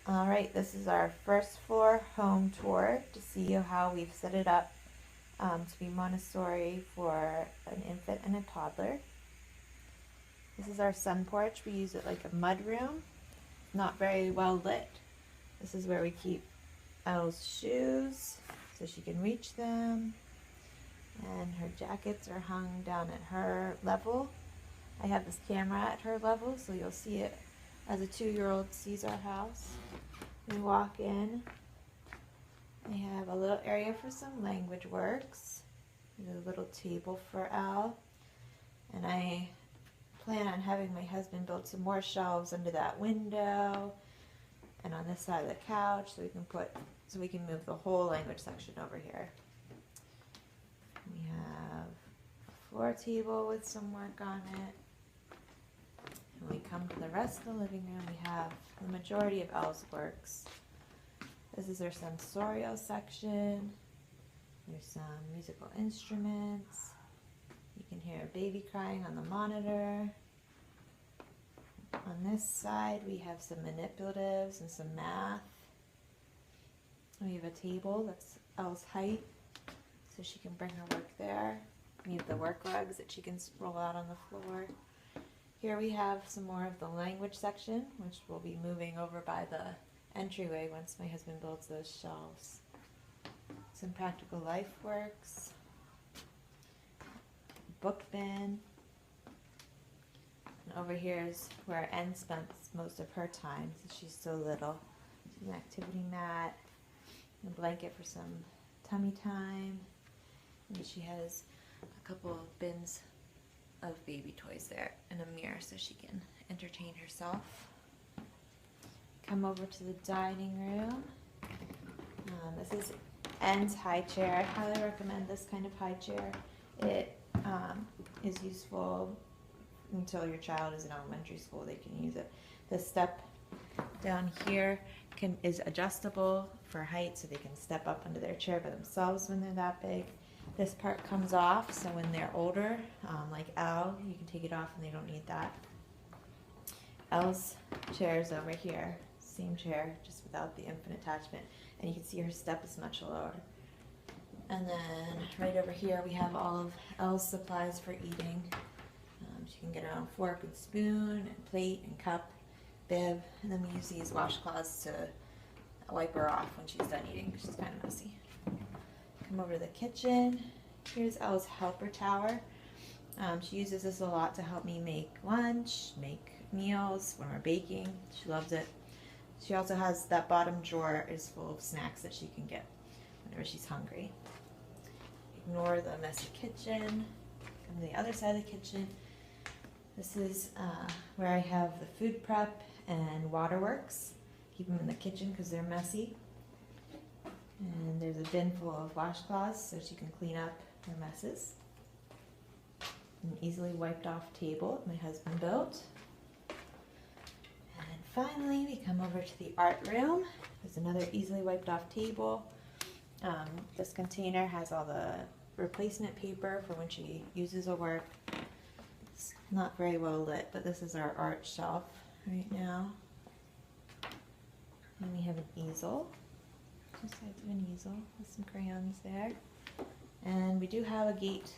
All right, this is our first floor home tour to see how we've set it up to be Montessori for an infant and a toddler. This is our sun porch. We use it like a mud room, not very well lit. This is where we keep Elle's shoes so she can reach them, and her jackets are hung down at her level. I have this camera at her level, so you'll see it as a 2-year-old sees our house. We walk in. I have a little area for some language works. There's a little table for Elle. And I plan on having my husband build some more shelves under that window and on this side of the couch so we can move the whole language section over here. We have a floor table with some work on it. When we come to the rest of the living room, we have the majority of Elle's works. This is our sensorial section. There's some musical instruments. You can hear a baby crying on the monitor. On this side, we have some manipulatives and some math. We have a table that's Elle's height, so she can bring her work there. We have the work rugs that she can roll out on the floor. Here we have some more of the language section, which we'll be moving over by the entryway once my husband builds those shelves. Some practical life works, book bin, and over here is where Anne spends most of her time since she's so little. An activity mat, a blanket for some tummy time, and she has a couple of bins of baby toys there and a mirror so she can entertain herself. Come over to the dining room. This is Anne's high chair. I highly recommend this kind of high chair. It is useful until your child is in elementary school. They can use it. The step down here is adjustable for height, so they can step up into their chair by themselves when they're that big. This part comes off, so when they're older, like Elle, you can take it off and they don't need that. Elle's chair is over here, same chair, just without the infant attachment, and you can see her step is much lower. And then right over here we have all of Elle's supplies for eating. She can get her own fork and spoon and plate and cup, bib, and then we use these washcloths to wipe her off when she's done eating. She's kind of messy. Come over to the kitchen. Here's Elle's helper tower. She uses this a lot to help me make lunch, make meals when we're baking. She loves it. She also has that bottom drawer is full of snacks that she can get whenever she's hungry. Ignore the messy kitchen. Come to the other side of the kitchen. This is where I have the food prep and waterworks. Keep them in the kitchen because they're messy. And there's a bin full of washcloths so she can clean up her messes. An easily wiped off table my husband built. And finally we come over to the art room. There's another easily wiped off table. This container has all the replacement paper for when she uses a work. It's not very well lit, but this is our art shelf right now. And we have an easel. Two sides of an easel with some crayons there. And we do have a gate